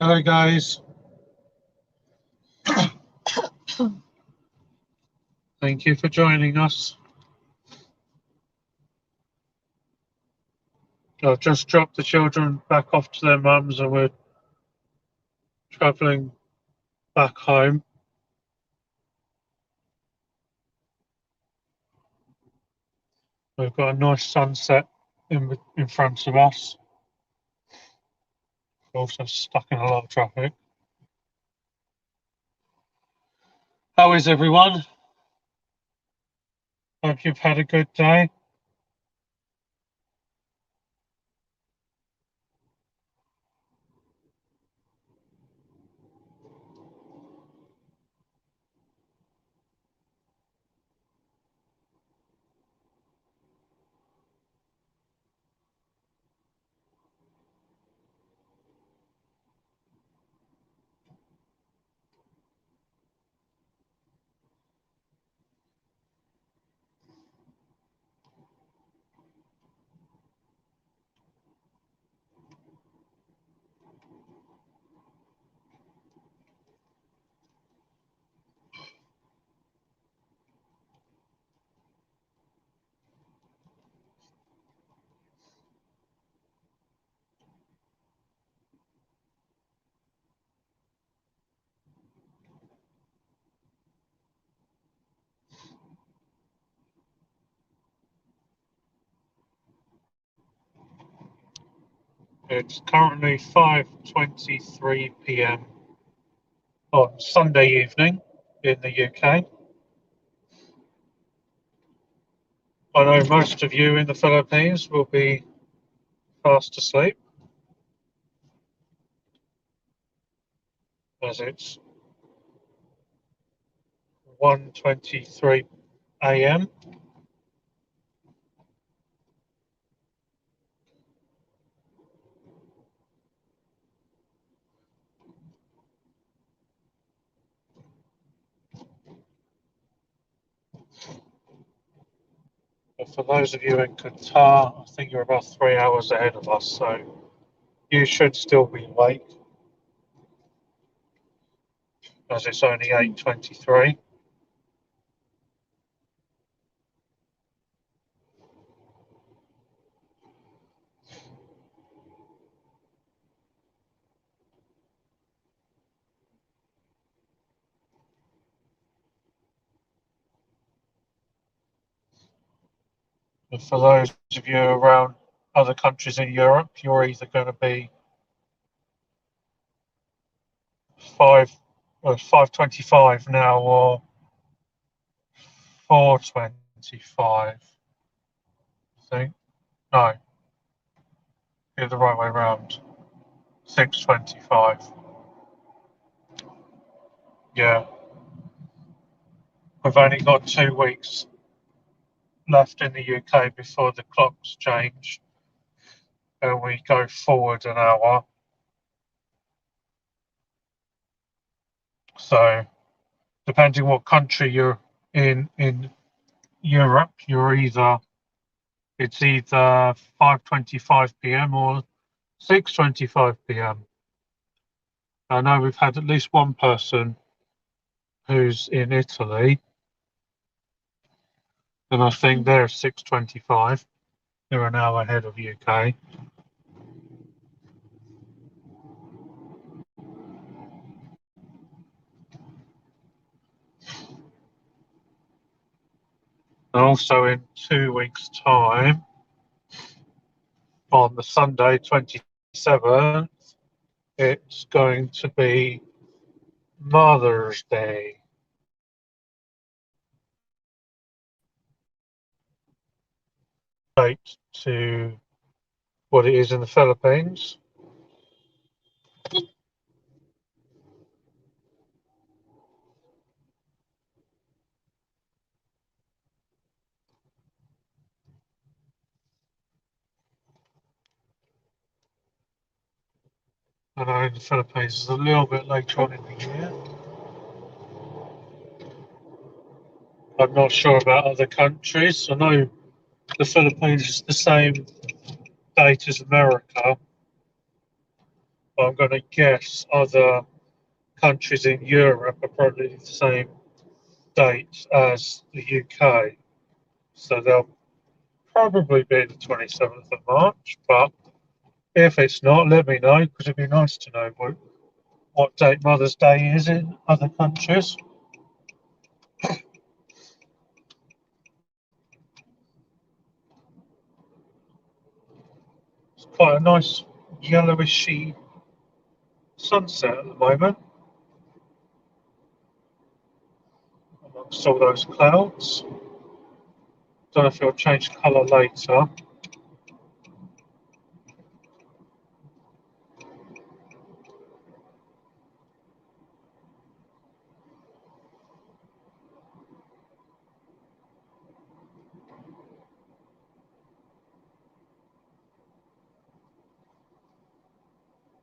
Hello guys. Thank you for joining us. I've just dropped the children back off to their mums and we're travelling back home. We've got a nice sunset in front of us. We're also stuck in a lot of traffic. How is everyone? Hope you've had a good day. It's currently 5:23 p.m. on Sunday evening in the UK. I know most of you in the Philippines will be fast asleep, as it's 1:23 a.m. But for those of you in Qatar, I think you're about 3 hours ahead of us, so you should still be awake, as it's only 8:23. And for those of you around other countries in Europe, you're either going to be 5:25 now or 4:25. I think no, you're the right way around. 6:25. Yeah, we've only got 2 weeks left in the UK before the clocks change and we go forward an hour. So, depending what country you're in Europe, you're either It's either 5:25 p.m. or 6:25 p.m. I know we've had at least one person who's in Italy, and I think they're 6:25. They're an hour ahead of UK. And also in 2 weeks' time, on the Sunday 27th, it's going to be Mother's Day. To what it is in the Philippines. I know in the Philippines is a little bit later on in the year. I'm not sure about other countries. I know the Philippines is the same date as America, but I'm going to guess other countries in Europe are probably the same date as the UK. So they'll probably be the 27th of March, but if it's not, let me know, because it'd be nice to know what date Mother's Day is in other countries. It's quite a nice yellowishy sunset at the moment amongst all those clouds. Don't know if it'll change colour later.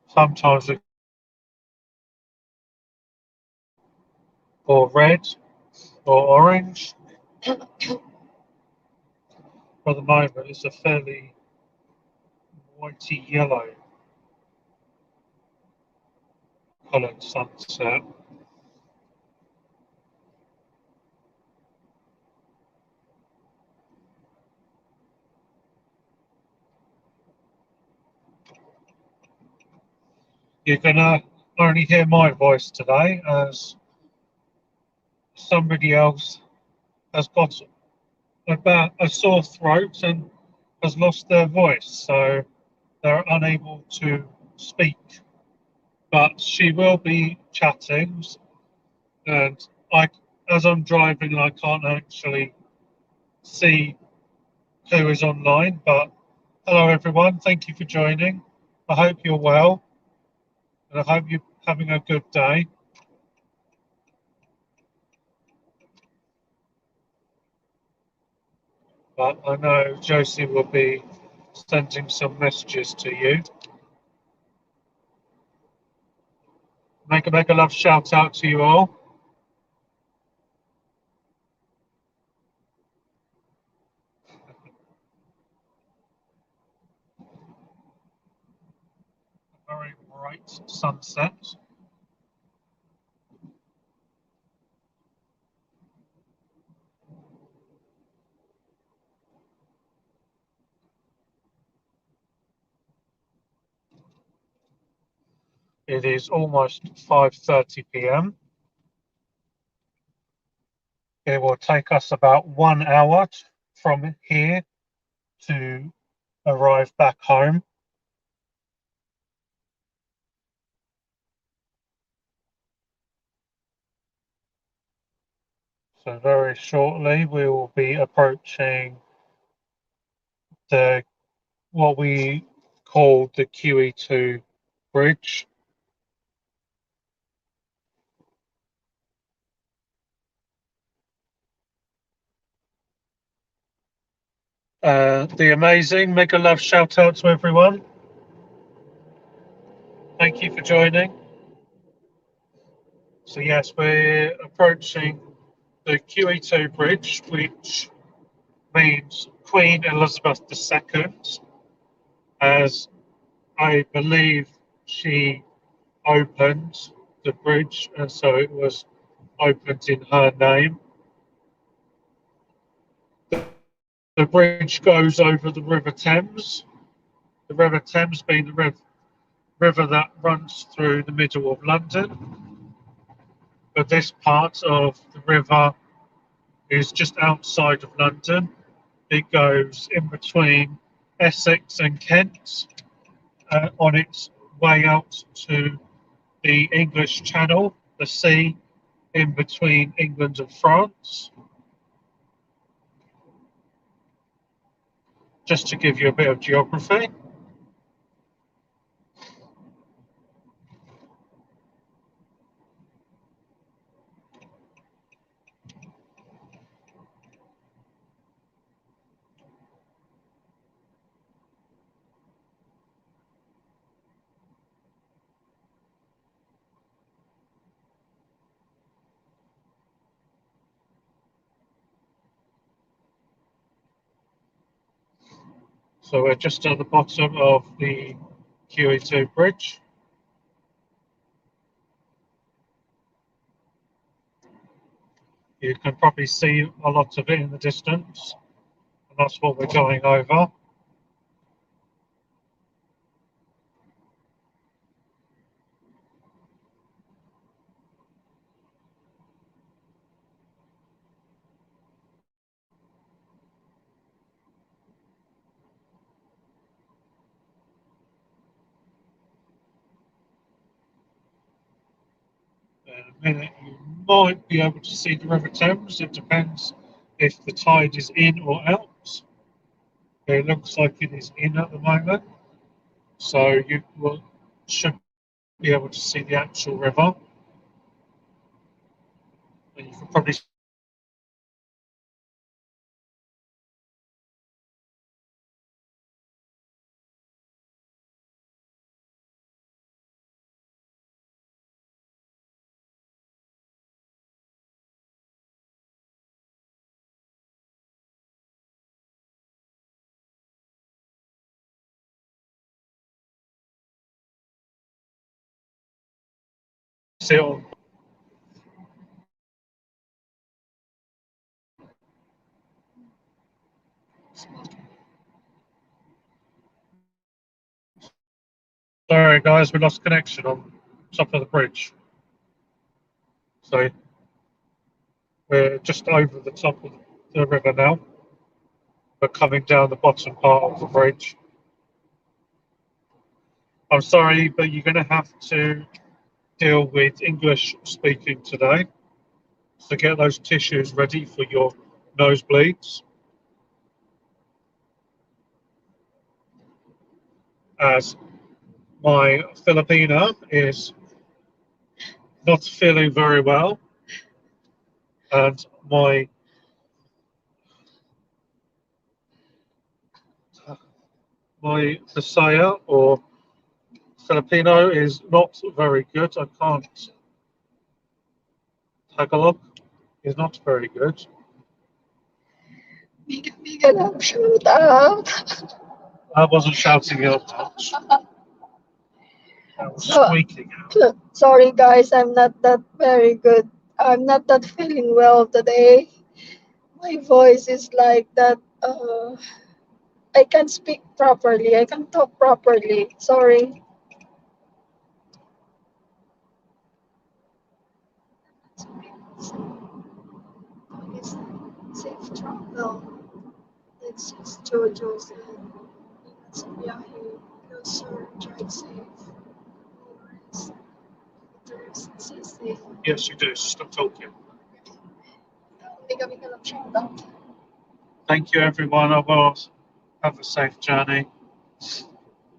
Sometimes it or red or orange. For the moment, it's a fairly whitey yellow coloured sunset. You're gonna only hear my voice today, as somebody else has got about a sore throat and has lost their voice, so they're unable to speak. But she will be chatting, and I, as I'm driving, I can't actually see who is online. But hello, everyone. Thank you for joining. I hope you're well, and I hope you're having a good day. But I know Josie will be sending some messages to you. Make a love shout out to you all. Very bright sunset. It is almost 5:30 p.m. It will take us about 1 hour from here to arrive back home. So very shortly we will be approaching the what we call the QE2 bridge. The amazing mega love shout out to everyone. Thank you for joining. So yes, we're approaching the QE2 bridge, which means Queen Elizabeth II, as I believe she opened the bridge, and so it was opened in her name. The bridge goes over the River Thames. The River Thames being the river that runs through the middle of London. But this part of the river is just outside of London. It goes in between Essex and Kent on its way out to the English Channel, the sea in between England and France. Just to give you a bit of geography. So we're just at the bottom of the QE2 bridge. You can probably see a lot of it in the distance, and that's what we're going over. In a minute, you might be able to see the River Thames. It depends if the tide is in or out. It looks like it is in at the moment, so you should be able to see the actual river. And you can probably see it on. Sorry, guys, we lost connection on top of the bridge. So we're just over the top of the river now. We're coming down the bottom part of the bridge. I'm sorry, but you're going to have to deal with English speaking today. So get those tissues ready for your nosebleeds. As my Filipina is not feeling very well, and my Visaya or Filipino is not very good. I can't. Tagalog is not very good. Bigyan lang shoot out. I wasn't shouting out much. I was squeaking out. Sorry guys, I'm not that very good. I'm not that feeling well today. My voice is like that. I can't speak properly. I can't talk properly. Sorry. Safe travel. It's just JoJo's and it's Biyahe. No sir, drive safe. Stay safe. Yes, you do. Stop talking. Kami ka lang shout out. Thank you, everyone. I will have a safe journey.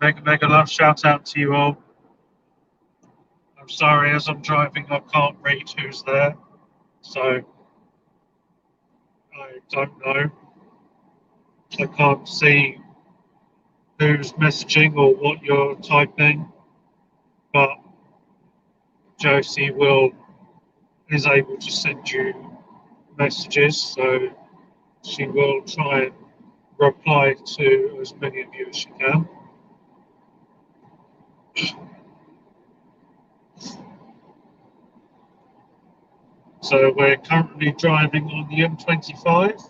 Mega love shout out to you all. I'm sorry, as I'm driving, I can't read who's there, so I don't know. I can't see who's messaging or what you're typing, but Josie is able to send you messages, so she will try and reply to as many of you as you can. So we're currently driving on the M25,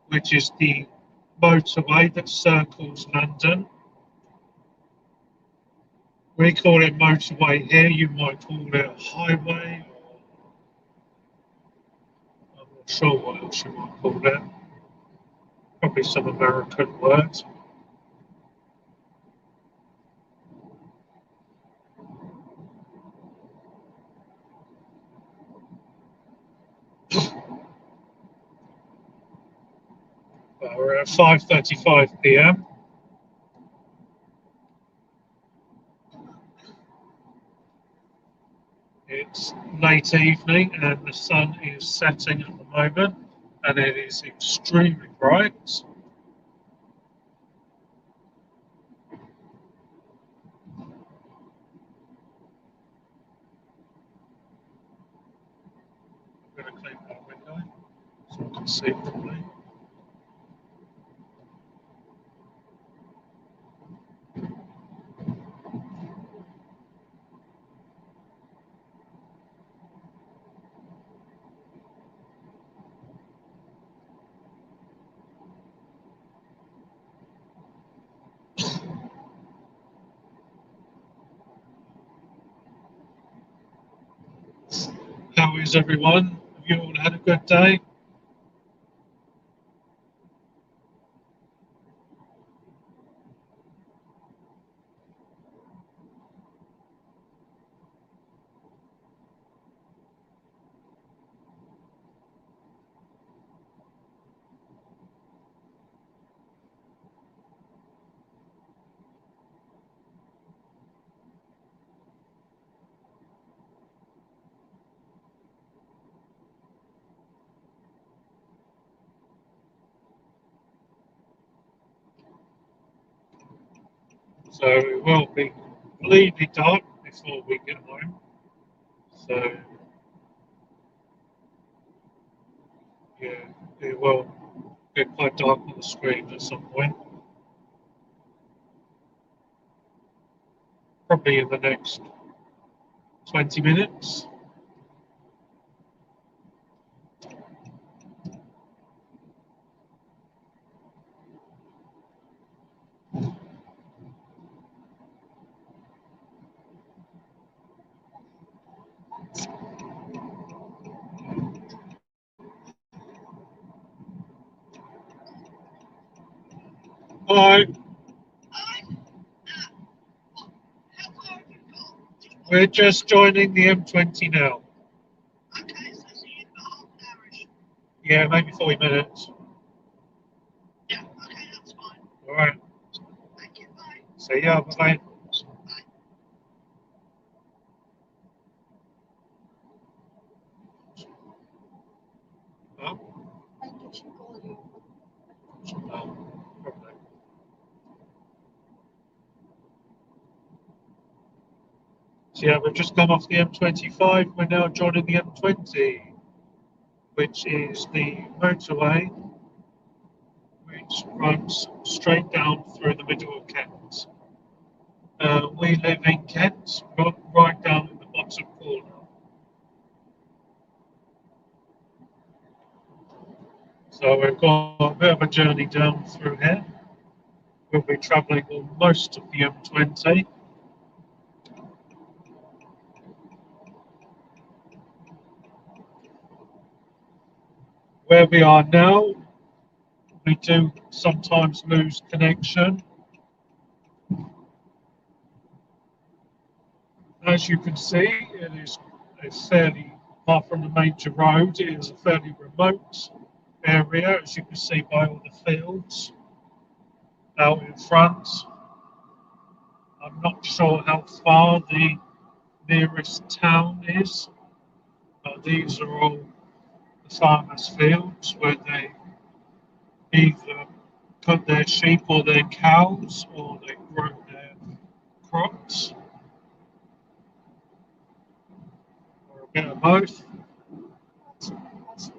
which is the motorway that circles London. We call it motorway here, you might call it a highway, or I'm not sure what else you might call it. Probably some American words. We're at 5:35 p.m. It's late evening and the sun is setting at the moment, and it is extremely bright. I'm going to clean that window so I can see properly. How is everyone? Have you all had a good day? So it will be completely dark before we get home. So yeah, it will get quite dark on the screen at some point. Probably in the next 20 minutes. Hi, we're just joining the M20 now. Yeah, maybe 40 minutes. All right. See ya. Bye. Oh, I think she called you. probably. So yeah, we've just come off the M25. We're now joining the M20, which is the motorway which runs straight down through the middle of Kent. We live in Kent, right down in the bottom corner. So we've got a bit of a journey down through here. We'll be travelling on most of the M20. Where we are now, we do sometimes lose connection. As you can see, it is a fairly, apart from the major road, it is a fairly remote area, as you can see by all the fields out in front. I'm not sure how far the nearest town is, but these are all the farmers' fields where they either put their sheep or their cows or they grow their crops or a bit of both. What's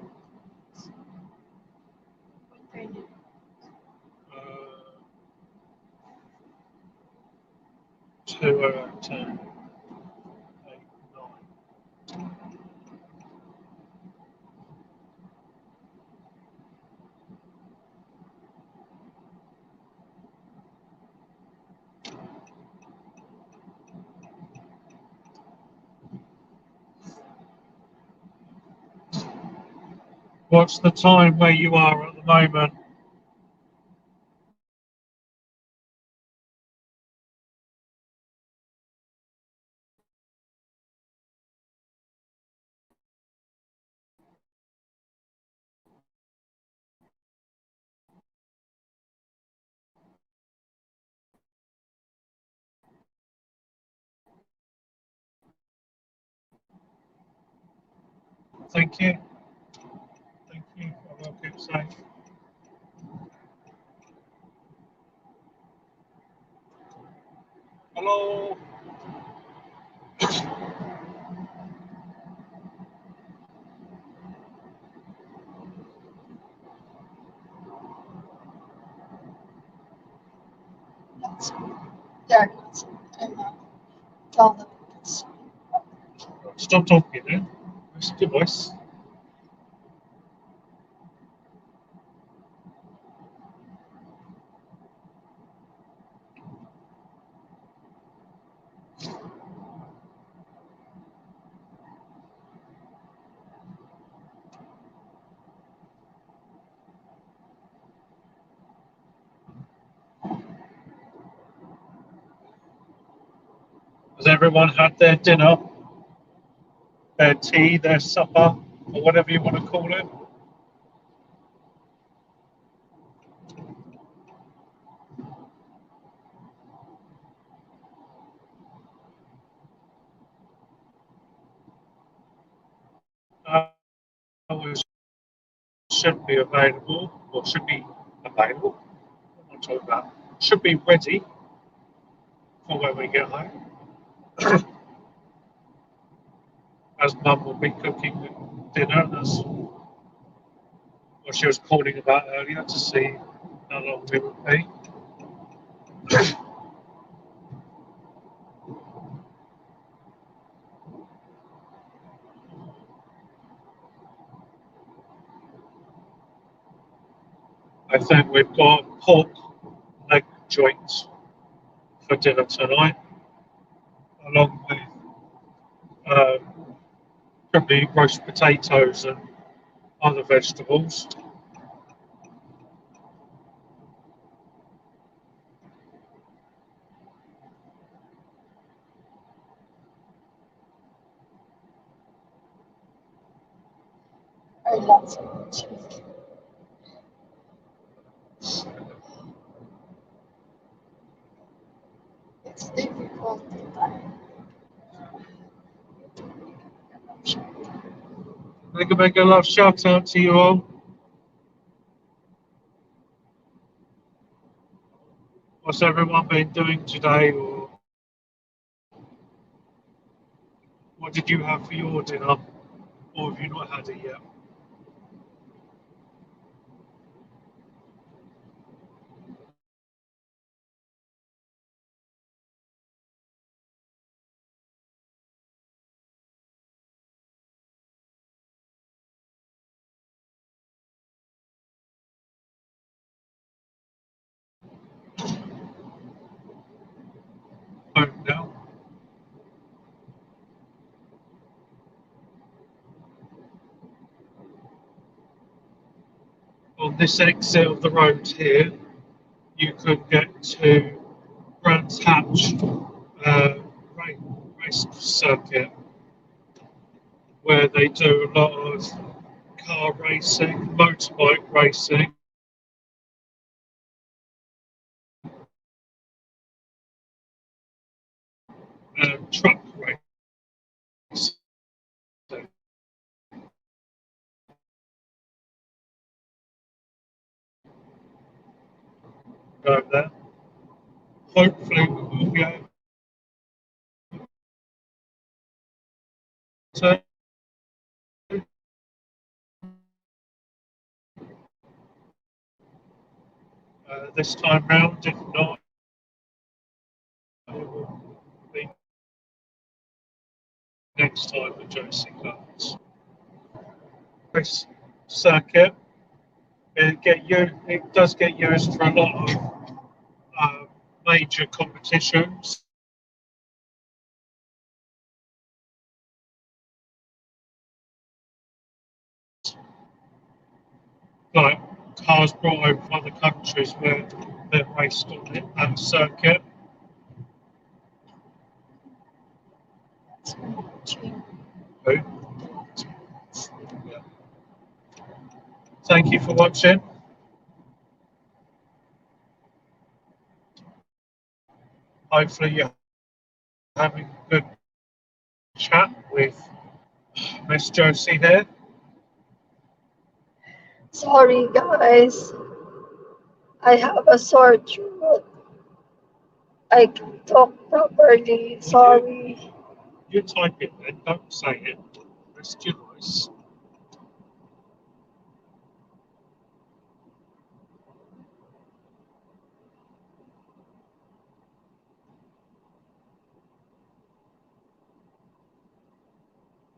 10, 8, 9. What's the time where you are at the moment? Thank you. Thank you. I will keep safe. Hello. Yeah, I'm tell them it's Stop talking then. Listen to your voice. Has everyone had their dinner, their tea, their supper, or whatever you want to call it? Hours should be available, or should be available. What am I talking about? Should be ready for when we get home. As Mum will be cooking dinner, that's what she was calling about earlier to see how long we would be. I think we've got pork leg joints for dinner tonight, along with probably roast potatoes and other vegetables. I love it. It's difficult to time. Make a love shout out to you all. What's everyone been doing today, or what did you have for your dinner, or have you not had it yet? Home now. On this exit of the road here, you could get to Brands Hatch uh, race circuit, where they do a lot of car racing, motorbike racing, and truck racing. Go there. Hopefully, we will be able to this time round. If not, next time the Jossie comes. This circuit, it does get used for a lot of major competitions. Like cars brought over from other countries where they're raced on it, that circuit. Who? Yeah. Thank you for watching. Hopefully you're having a good chat with Miss Jossie here. Sorry, guys. I have a sore throat. I can talk properly. Sorry. You type it then, don't say it. Rest your voice.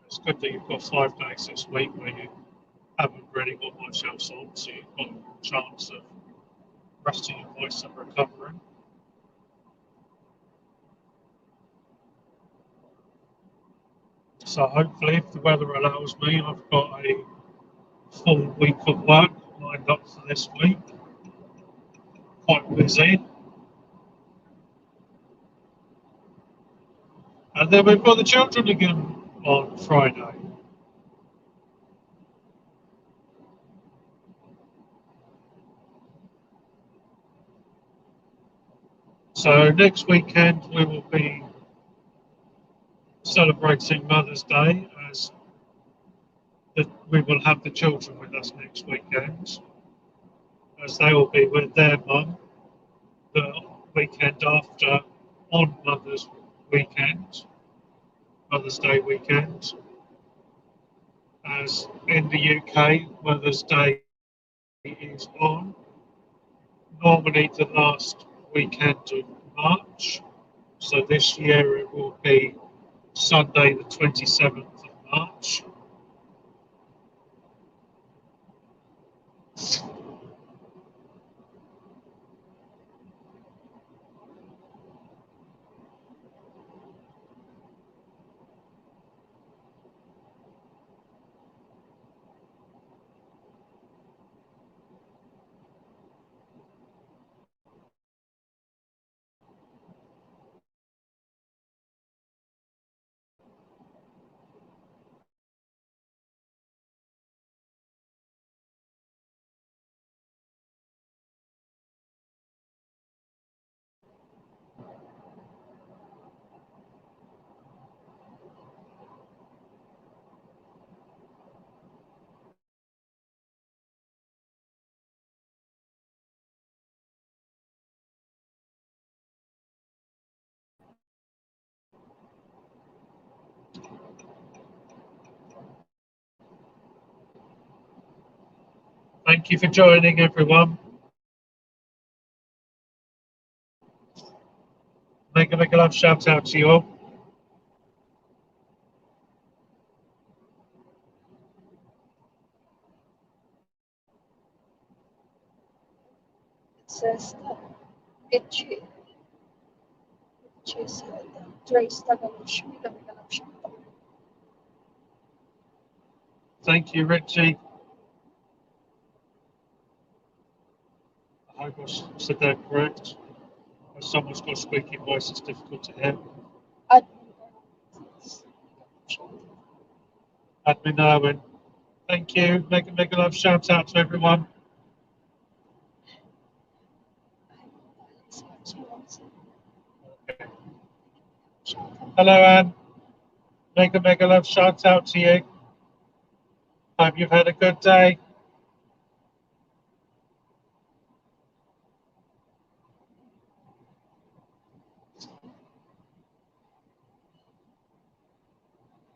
It's good that you've got 5 days this week where you haven't really got much else on, so you've got a chance of resting your voice and recovering. So hopefully, if the weather allows me, I've got a full week of work lined up for this week. Quite busy. And then we've got the children again on Friday. So next weekend we will be celebrating Mother's Day as we will have the children with us next weekend, as they will be with their mum the weekend after on Mother's Day weekend, as in the UK Mother's Day is on normally the last weekend of March. So this year it will be Sunday the 27th of March. Thank you for joining, everyone. Make a love shout out to you all. It says that Itchy said Trace Tagalish. Thank you, Richie. I hope I said that correct. If someone's got a squeaky voice, it's difficult to hear. Admin Erwin. Thank you. Make a love shout out to everyone. Okay. Hello, Anne. Make a love shout out to you. Hope you've had a good day.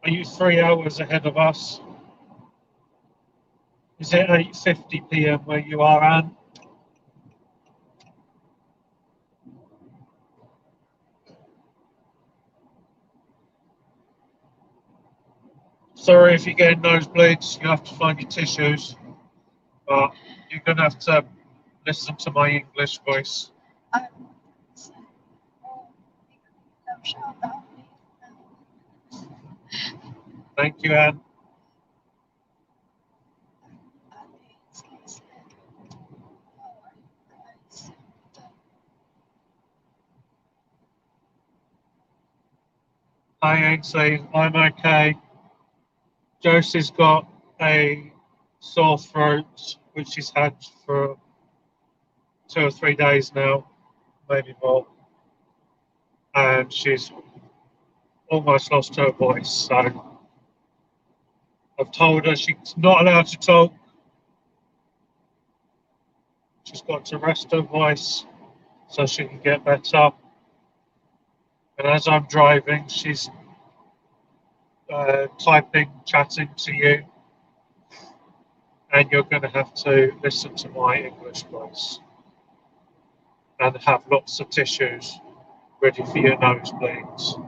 Are you 3 hours ahead of us? Is it 8:50 p.m. where you are, Anne? Sorry if you're getting nosebleeds, you have to find your tissues, but you're going to have to listen to my English voice. Thank you, Anne. Hi, Ainsley. I'm okay. Josie's got a sore throat, which she's had for 2 or 3 days now, maybe more. And she's almost lost her voice. So I've told her she's not allowed to talk. She's got to rest her voice so she can get better. And as I'm driving, she's typing, chatting to you, and you're going to have to listen to my English voice and have lots of tissues ready for your nosebleeds.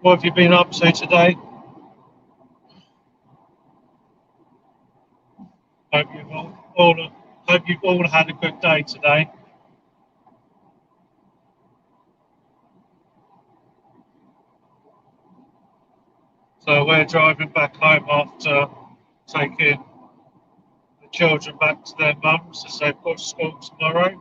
What have you been up to today? Hope you've all had a good day today. So we're driving back home after taking the children back to their mums as they've got school tomorrow.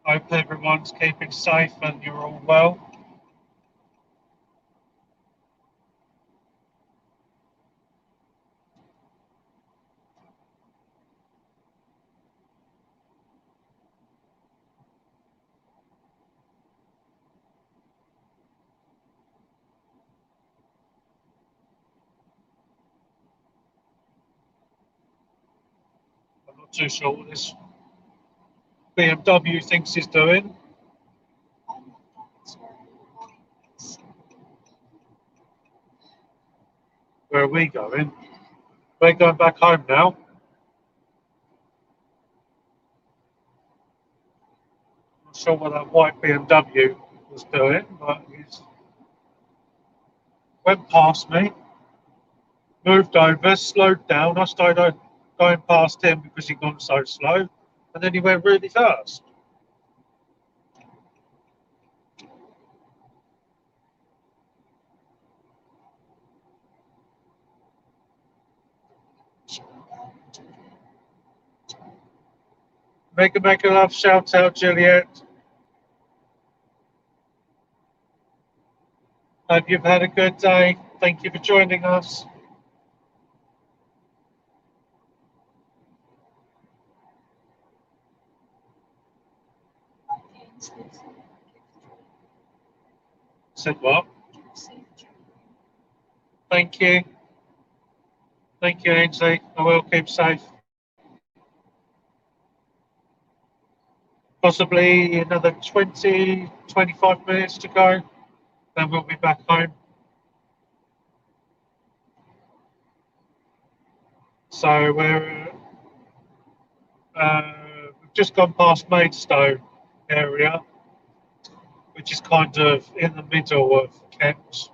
Hope everyone's keeping safe and you're all well. I'm not too sure what this BMW thinks he's doing. Where are we going? We're going back home now. Not sure what that white BMW was doing, but he went past me, moved over, slowed down. I started going past him because he'd gone so slow, and then he went really fast. Make a love shout out, Juliet. Hope you've had a good day. Thank you for joining us. Said what? Thank you. Thank you, Ainsley. I will keep safe. Possibly another 20, 25 minutes to go. Then we'll be back home. So we've just gone past Maidstone area, which is kind of in the middle of Kent.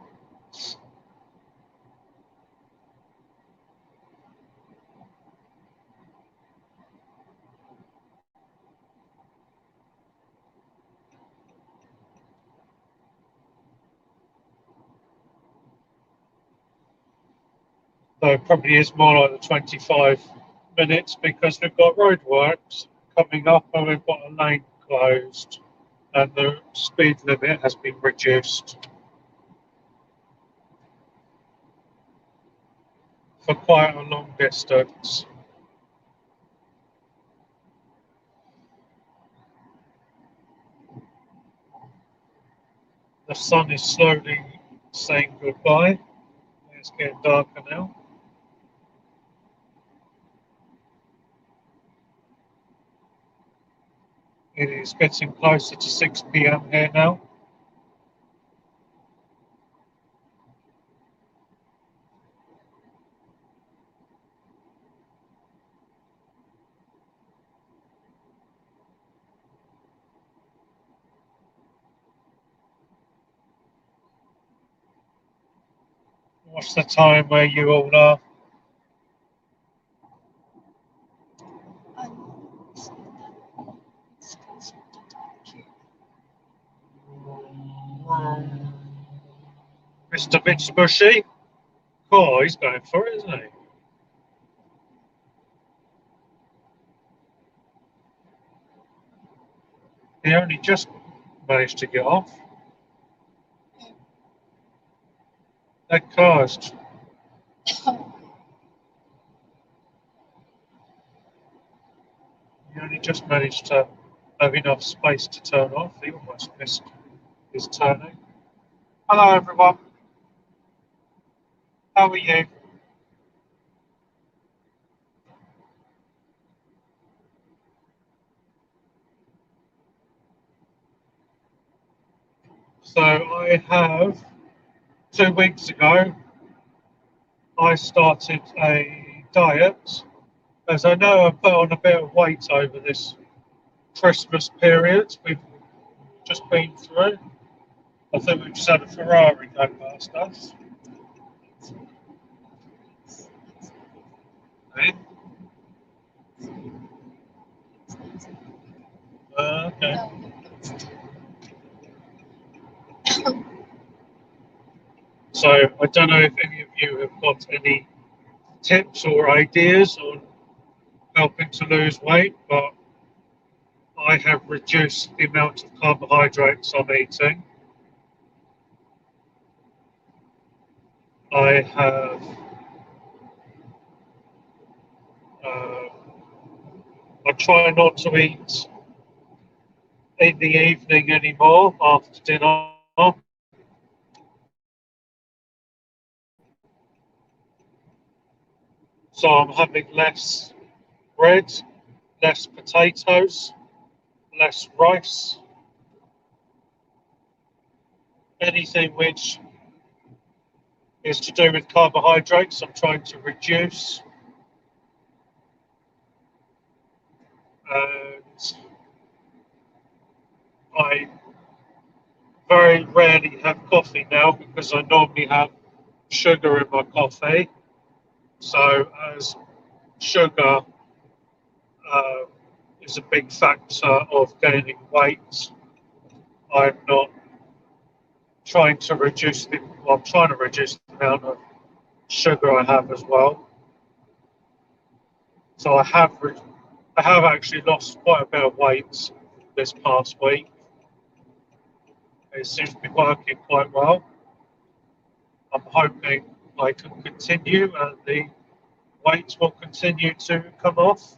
So it probably is more like the 25 minutes because we've got roadworks coming up and we've got a lane closed and the speed limit has been reduced. for quite a long distance. The sun is slowly saying goodbye. It's getting darker now. It is getting closer to 6 p.m. here now. What's the time where you all are? Mr. Mitsubishi? Oh, he's going for it, isn't he? He only just managed to get off. That car's... He only just managed to have enough space to turn off. He almost missed his turning. Hello, everyone. How are you? So I have, 2 weeks ago, I started a diet, as I know I put on a bit of weight over this Christmas period we've just been through. I think we've just had a Ferrari go past us. Okay. Okay. So I don't know if any of you have got any tips or ideas on helping to lose weight, but I have reduced the amount of carbohydrates I'm eating. I have uh, I try not to eat in the evening anymore after dinner. So I'm having less bread, less potatoes, less rice, anything which is to do with carbohydrates. I'm trying to reduce, and I very rarely have coffee now because I normally have sugar in my coffee. So as sugar uh, is a big factor of gaining weight, I'm not trying to reduce the, well, I'm trying to reduce the amount of sugar I have as well. So I have actually lost quite a bit of weight this past week. It seems to be working quite well. I'm hoping I can continue and the weight will continue to come off.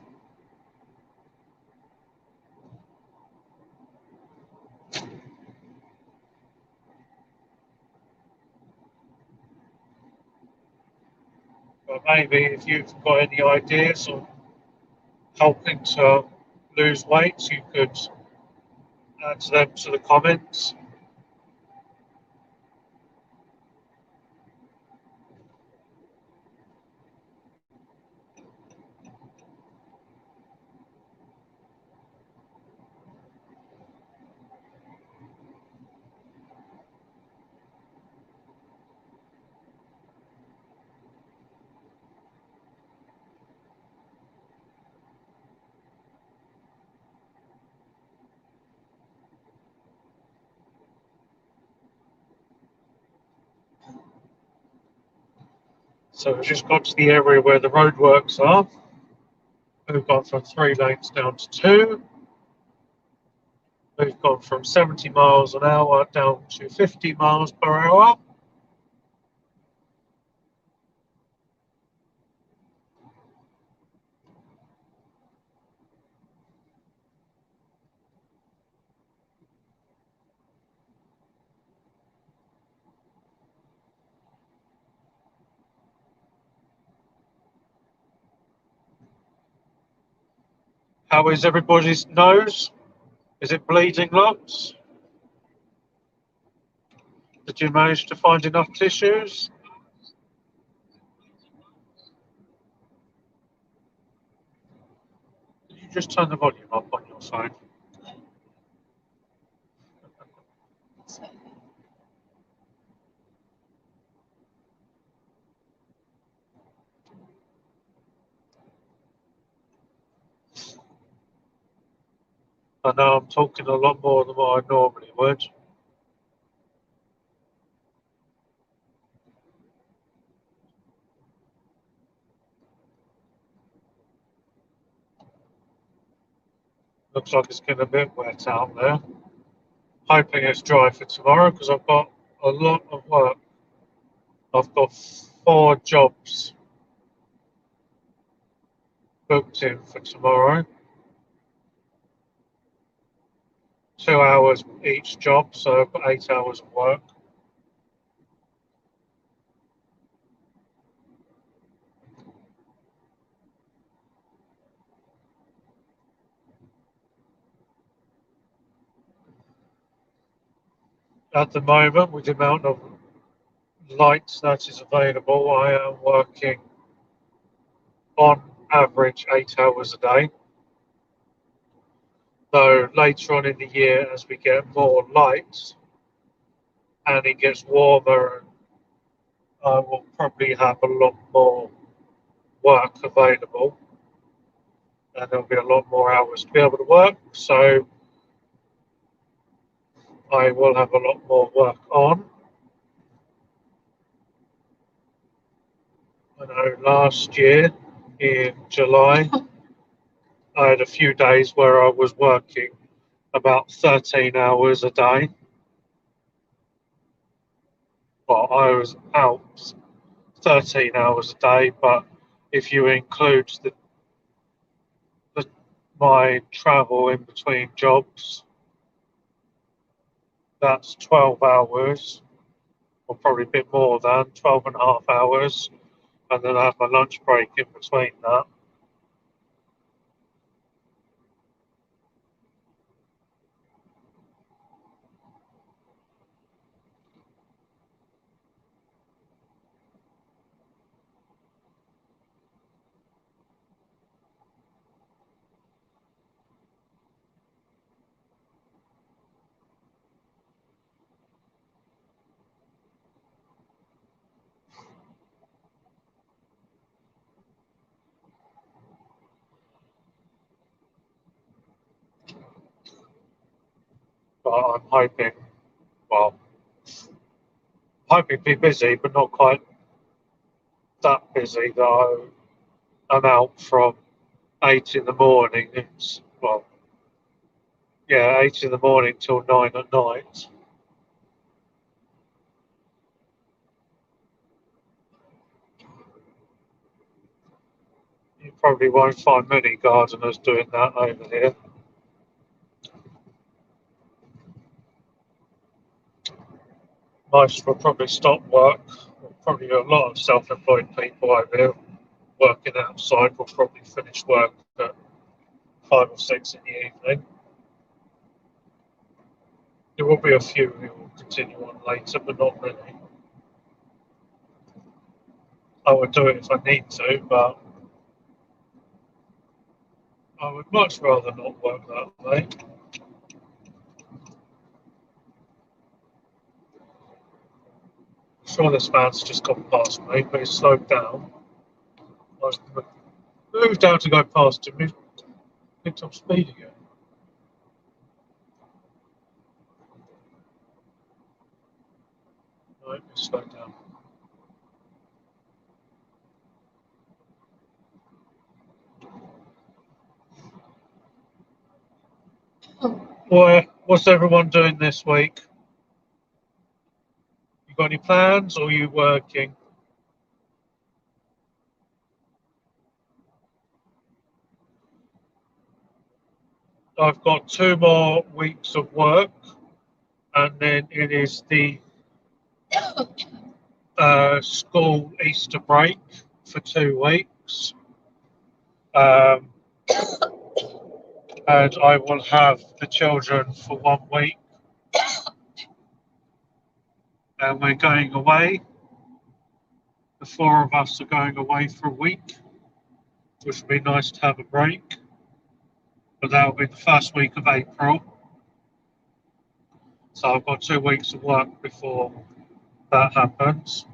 But maybe if you've got any ideas on helping to lose weight, you could add them to the comments. So we've just got to the area where the roadworks are. We've gone from 3 lanes down to 2. We've gone from 70 miles an hour down to 50 miles per hour. How is everybody's nose? Is it bleeding lots? Did you manage to find enough tissues? Did you just turn the volume up on your phone? I know I'm talking a lot more than what I normally would. Looks like it's getting a bit wet out there. Hoping it's dry for tomorrow because I've got a lot of work. I've got 4 jobs booked in for tomorrow. 2 hours each job, so I've got 8 hours of work. At the moment, with the amount of light that is available, I am working on average 8 hours a day. So later on in the year, as we get more light and it gets warmer, I will probably have a lot more work available and there'll be a lot more hours to be able to work. So I will have a lot more work on. I know last year in July, I had a few days where I was working about 13 hours a day. Well, I was out 13 hours a day, but if you include my travel in between jobs, that's 12 hours, or probably a bit more than 12 and a half hours, and then I have my lunch break in between that. But I'm hoping, well, hoping to be busy, but not quite that busy that I'm out from 8 in the morning. It's, well, yeah, 8 in the morning till 9 at night. You probably won't find many gardeners doing that over here. Most will probably stop work. Probably a lot of self-employed people over here working outside will probably finish work at 5 or 6 in the evening. There will be a few who will continue on later, but not many. I would do it if I need to, but I would much rather not work that way. I'm sure this man's just gone past me, but he's slowed down. I moved down to go past him, he picked up speed again. Right, he slowed down. Well, what's everyone doing this week? You got any plans, or are you working? I've got 2 more weeks of work, and then it is the school Easter break for 2 weeks. Um, and I will have the children for 1 week, and we're going away. The four of us are going away for a week, which would be nice to have a break. But that will be the first week of April. So I've got 2 weeks of work before that happens.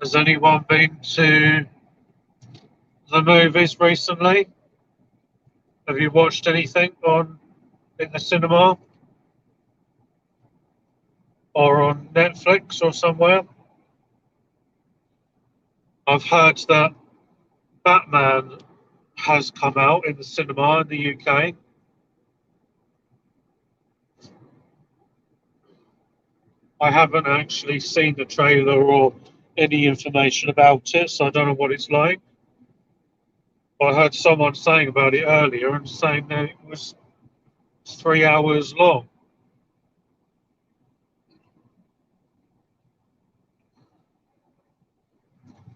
Has anyone been to the movies recently? Have you watched anything in the cinema or on Netflix or somewhere? I've heard that Batman has come out in the cinema in the UK. I haven't actually seen the trailer or any information about it, so I don't know what it's like. I heard someone saying about it earlier and saying that it was 3 hours long.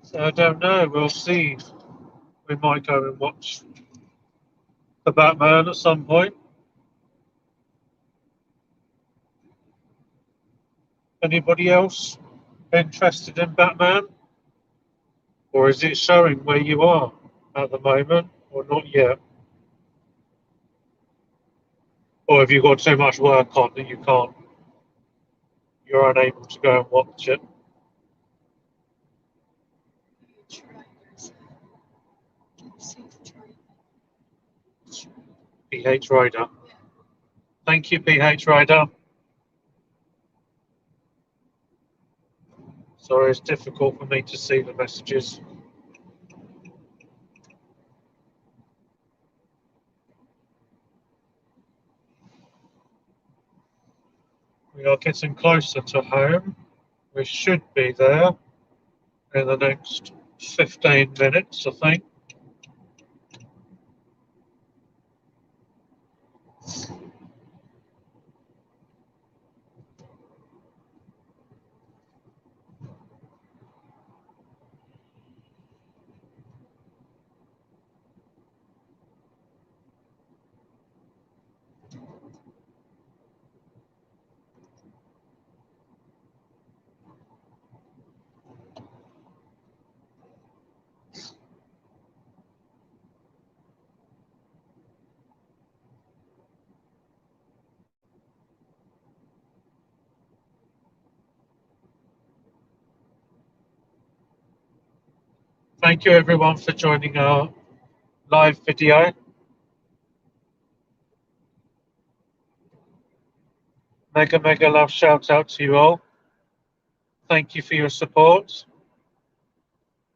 So I don't know. We'll see. We might go and watch the Batman at some point. Anybody else interested in Batman? Or is it showing where you are at the moment, or not yet? Or have you got so much work on that you're unable to go and watch it? PH Rider. Thank you, PH Rider. Sorry, it's difficult for me to see the messages. We are getting closer to home. We should be there in the next 15 minutes, I think. Thank you everyone for joining our live video. Mega love shout out to you all. Thank you for your support.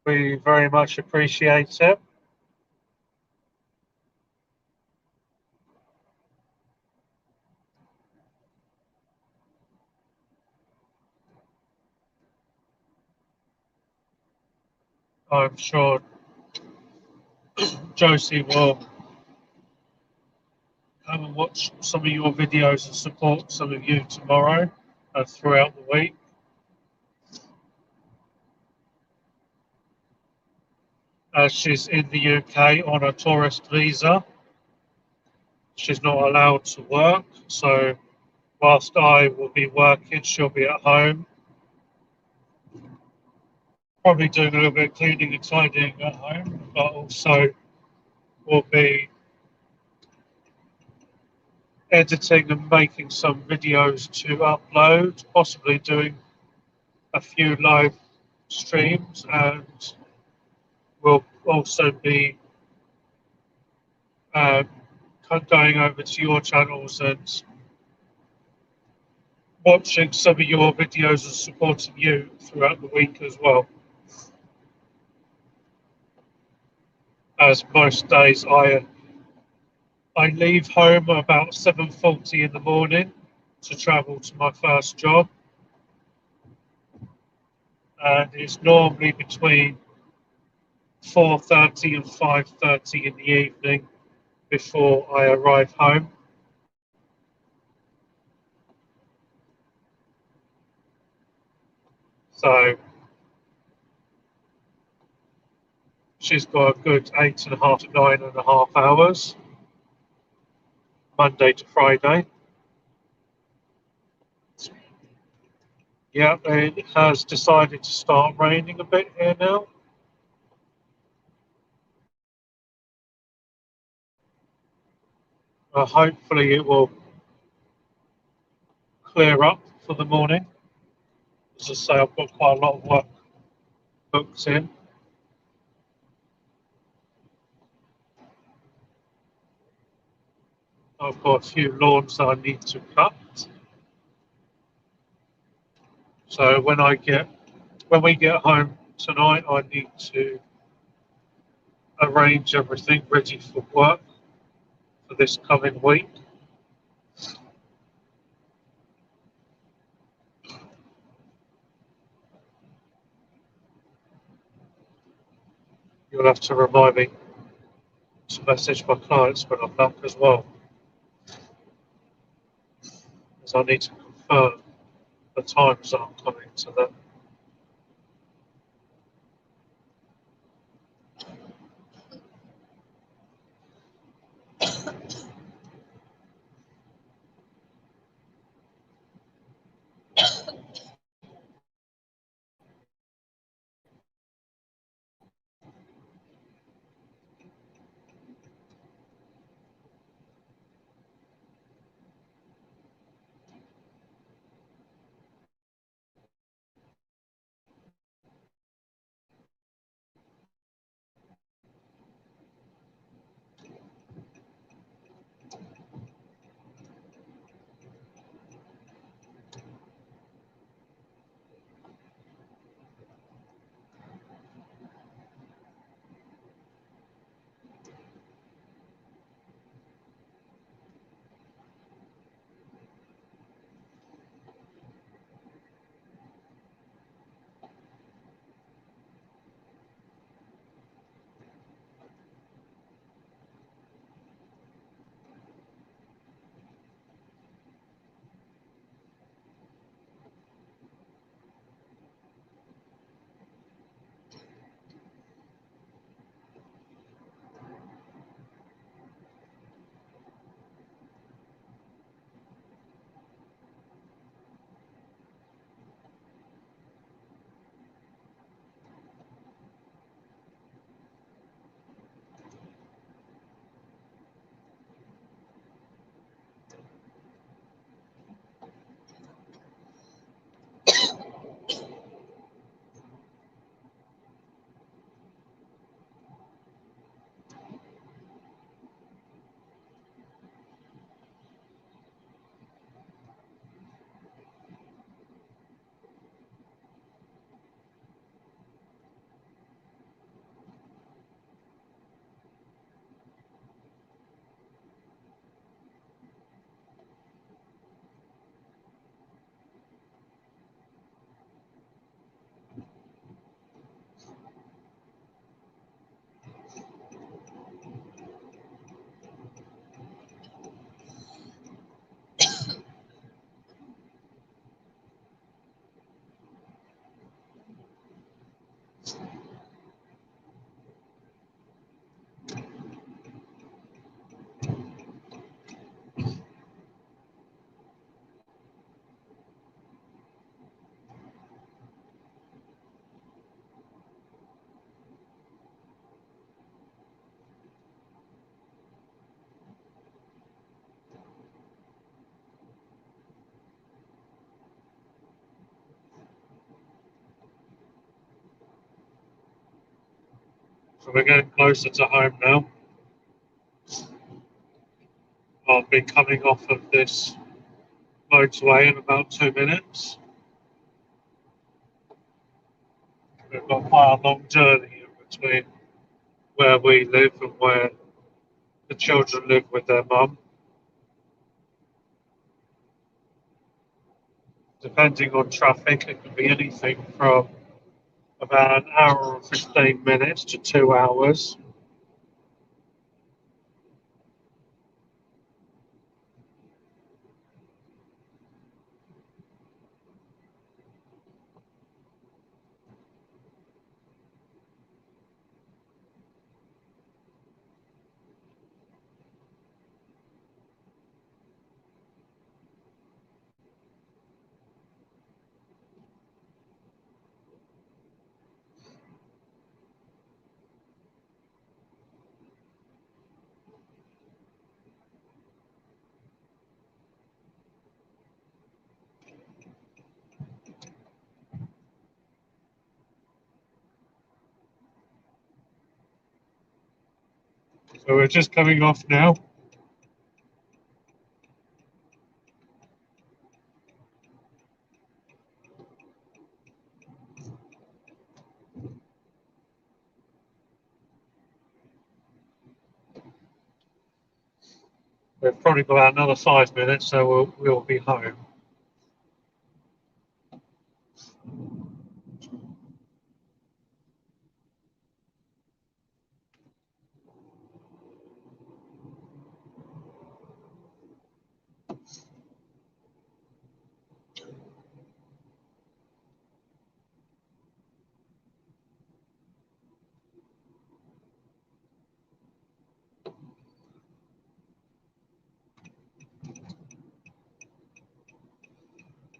We very much appreciate it. I'm sure Jossie will come and watch some of your videos and support some of you tomorrow and throughout the week. as she's in the UK on a tourist visa. She's not allowed to work, so whilst I will be working, she'll be at home, probably doing a little bit of cleaning and tidying at home, but also will be editing and making some videos to upload, possibly doing a few live streams, and will also be um, going over to your channels and watching some of your videos and supporting you throughout the week as well. As most days I leave home about 7:40 in the morning to travel to my first job, and it's normally between 4:30 and 5:30 in the evening before I arrive home. So she's got a good 8.5 to 9.5 hours, Monday to Friday. Yeah, it has decided to start raining a bit here now. Hopefully it will clear up for the morning. As I say, I've got quite a lot of work booked in. I've got a few lawns that I need to cut. So when we get home tonight, I need to arrange everything ready for work for this coming week. You'll have to remind me to message my clients when I'm back as well, as I need to confirm the times that I'm coming to them. So we're getting closer to home now. I'll be coming off of this motorway in about 2 minutes. We've got quite a long journey in between where we live and where the children live with their mum. Depending on traffic, it can be anything from about an hour and 15 minutes to 2 hours. So we're just coming off now. We've probably got another 5 minutes, so we'll be home.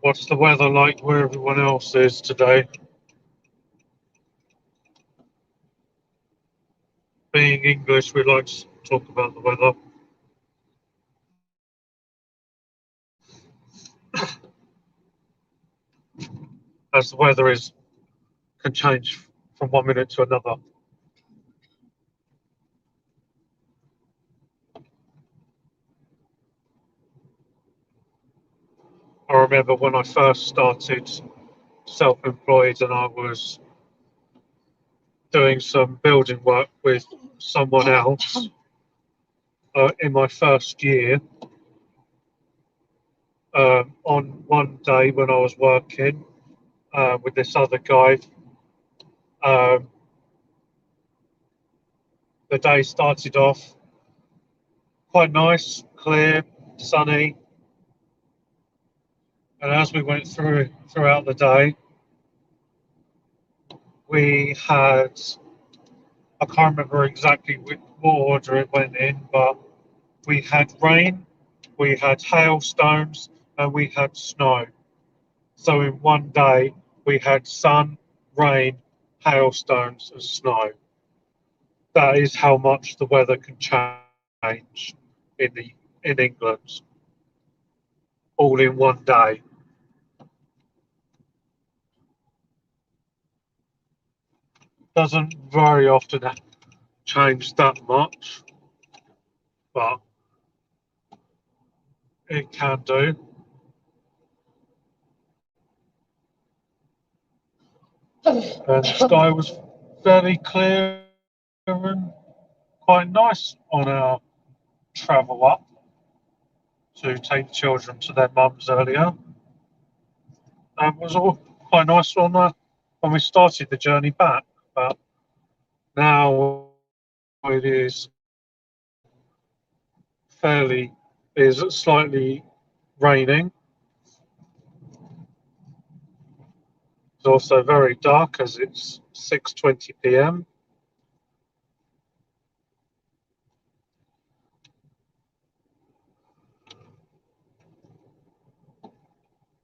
What's the weather like where everyone else is today? Being English, we like to talk about the weather. As the weather can change from 1 minute to another. I remember when I first started self-employed and I was doing some building work with someone else in my first year. On one day when I was working with this other guy, the day started off quite nice, clear, sunny, and as we went throughout the day, we had, I can't remember exactly what order it went in, but we had rain, we had hailstones, and we had snow. So in one day, we had sun, rain, hailstones, and snow. That is how much the weather can change in England, all in one day. Doesn't very often change that much, but it can do. And the sky was fairly clear and quite nice on our travel up to take children to their mums earlier. And it was all quite nice when we started the journey back, but now it is slightly raining. It's also very dark as it's 6:20 p.m.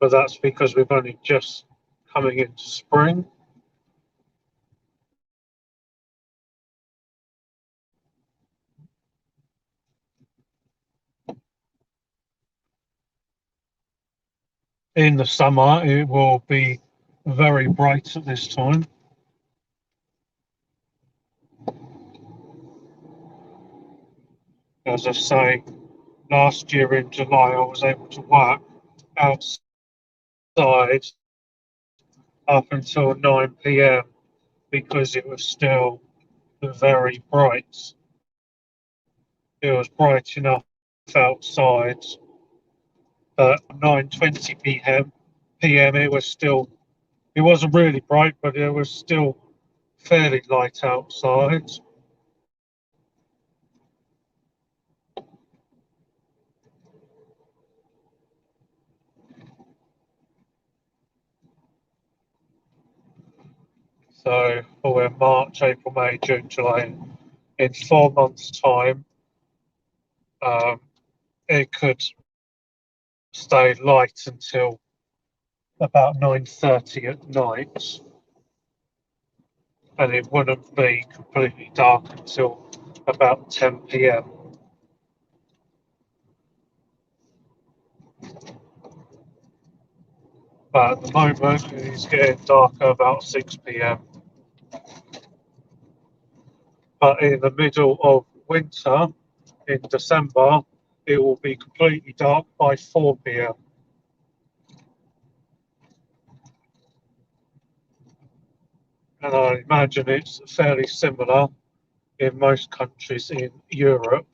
But that's because we've only just coming into spring. In the summer, it will be very bright at this time. As I say, last year in July, I was able to work outside up until 9 p.m. because it was still very bright. It was bright enough outside, but 9:20 p.m. it wasn't really bright, but it was still fairly light outside. So we're March, April, May, June, July. In 4 months' time, it could stay light until about 9:30 at night, and it wouldn't be completely dark until about 10 p.m. But at the moment, it is getting darker about 6 p.m. But in the middle of winter, in December, it will be completely dark by 4 p.m. And I imagine it's fairly similar in most countries in Europe,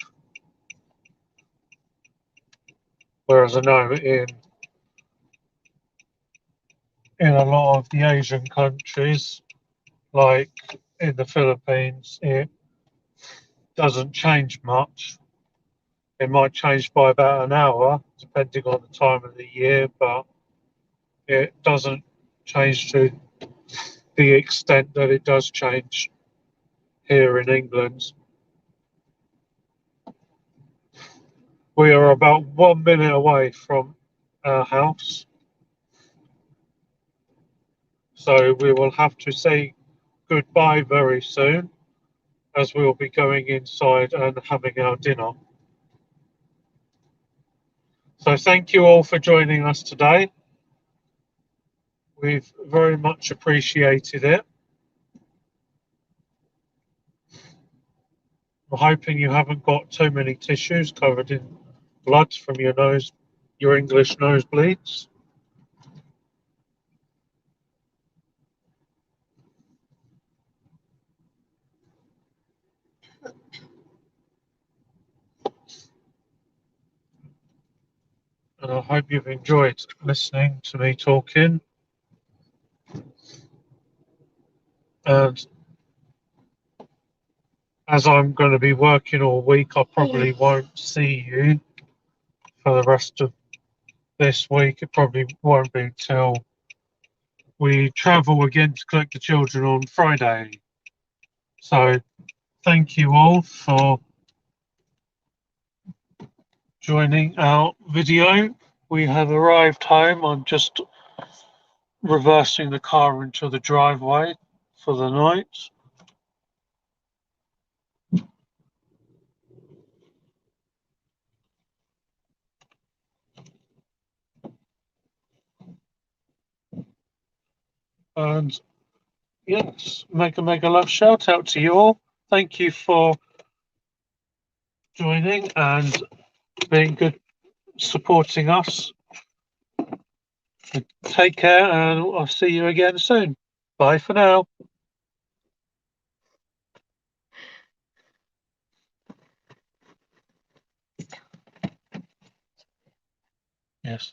whereas I know in a lot of the Asian countries, like in the Philippines, it doesn't change much. It might change by about an hour, depending on the time of the year, but it doesn't change to the extent that it does change here in England. We are about 1 minute away from our house, so we will have to say goodbye very soon, as we will be going inside and having our dinner. So thank you all for joining us today. We've very much appreciated it. I'm hoping you haven't got too many tissues covered in blood from your nose, your English nosebleeds. And I hope you've enjoyed listening to me talking. And as I'm going to be working all week, I probably won't see you for the rest of this week. It probably won't be till we travel again to collect the children on Friday. So thank you all for joining our video. We have arrived home. I'm just reversing the car into the driveway for the night. And yes, mega love shout out to you all. Thank you for joining and being good, supporting us. Take care, and I'll see you again soon. Bye for now. Yes.